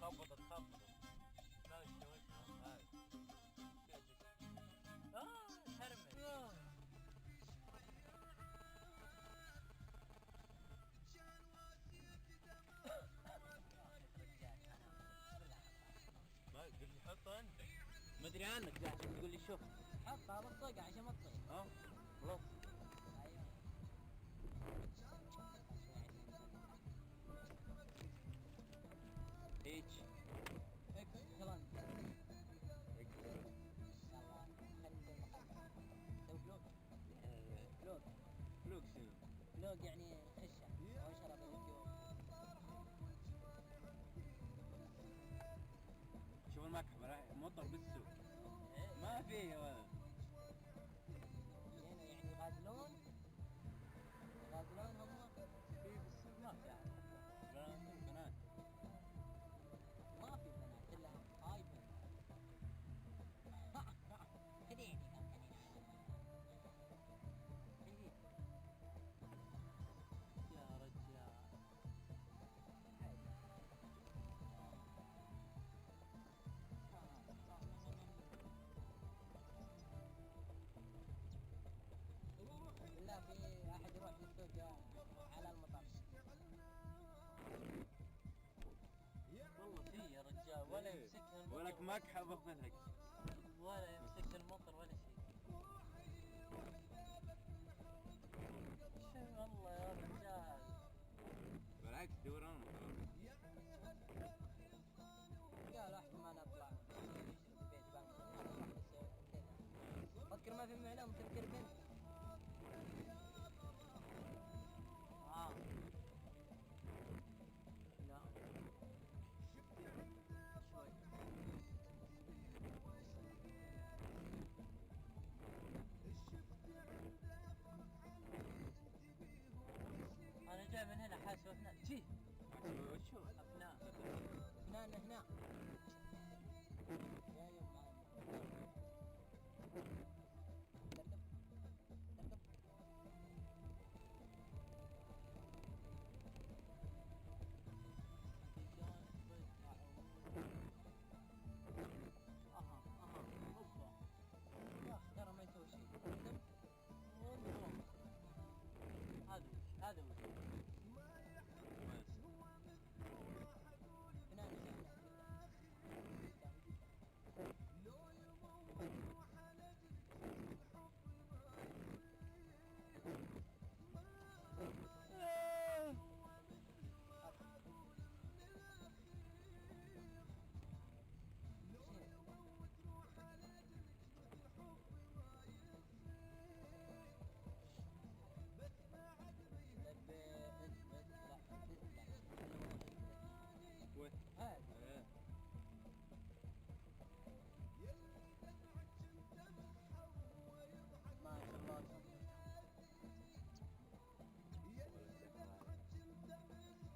خبطت خبطت ماشي وجهها هاي هرمت ما قل لي حطها انت ما ادري عنك قاعد تقول لي شوف حطها بالطاقة عشان ما تطيح خلاص هيك هيك ذوق يعني خشة أو شرب اليوم. شوف المكحف مطر بالسوق إيه. ما في يا ولد. يعني يغازلون هم. في بالسوق ما في أحد بنات. ما في بنات كلها هاي بنات. خليني يا رجال. لا في أحد يروح للسوق على المطر. والله في يا رجال، ولا يمسكها المطر ولك مكحف أخذلك. ولا يمسكها المطر ولا شيء. شو والله يا رجال. بالعكس دوران المطر. قال احتمال اطلع بيت بنك. فكر ما في معلوم تفكر بنت. لا شوي. انا جاي من هنا حاسس افنان. شي وشو؟ افنان. هنا يا يما تركب يا اخي ترى ما يسوي شيء. هذا وش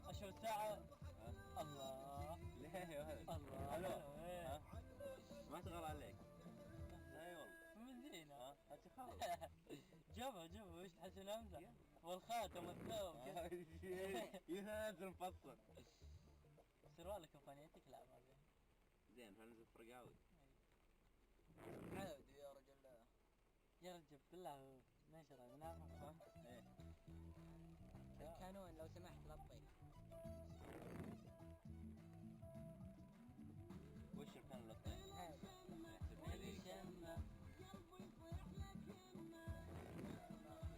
اشوف الساعة. الله ليه يا ولد؟ الله. الو. إيه. ما شغل عليك. اي والله. من زينة. انت خالص. جبه وش تحسن امزح والخاتم والثوب كذا. ينزل مفصل. سروالك وفانيتك لا ما زين. زين فنزل فرقاوي. عادي يا رجل. يا رجل بالله نشرة بنعمة. ايه. الكانون لو سمحت لا تطيح. وش كان اللطيف؟ عادي. يحسب عليك. شمة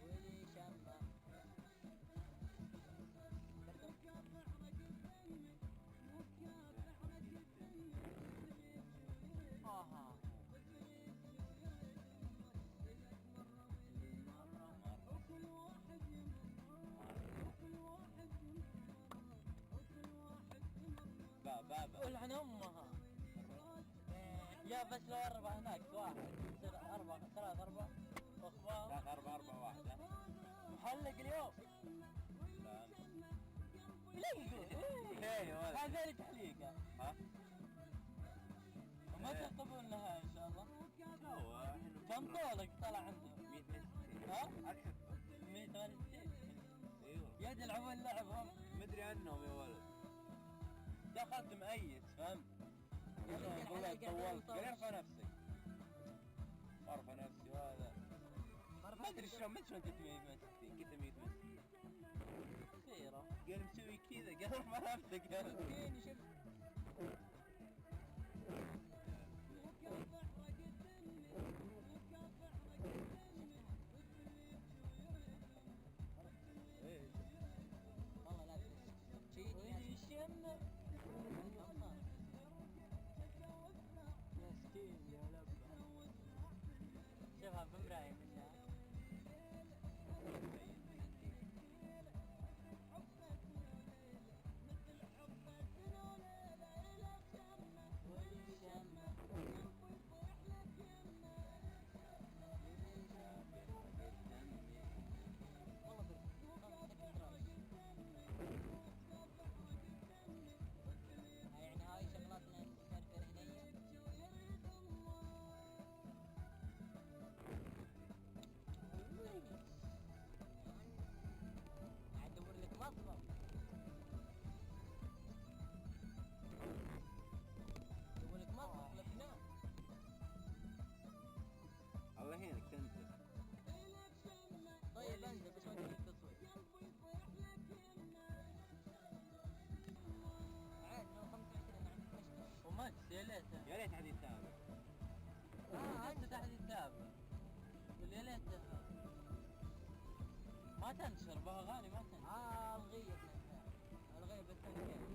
ولي شمة. اها بابا. ولعن امها. يا بس لو 4 هناك واحد يصير 4 3 4 واخبار 3-4-4-1 ها؟ محلق اليوم. لا. ليه يقول؟ ليه يا ولد؟ هذا تحليقه. ها؟ ومتى إيه. تطبونها ان شاء الله؟ هو كم طولك طلع عندهم؟ 160. ها؟ اكثر. 168. ايوه. يلعبون لعبهم. مدري عنهم يا ولد. دخلت مؤيس فهمت؟ والله طولت قال ارفع نفسي. ارفع نفسي وهذا ما ادري شلون انت 160 قلت 160 خيره. قال مسوي كذا قال ارفع نفسك قال فيني شوف. والله لا تجيني يا يشم الأمطار. مسكين يا لبه. شوفها بمراية ريت حد يتابع. انت تحديد تابع. يا ليت ما تنشر باغاني ما تنشر. الغي يا ابن الحلال. الغي بس انا كيف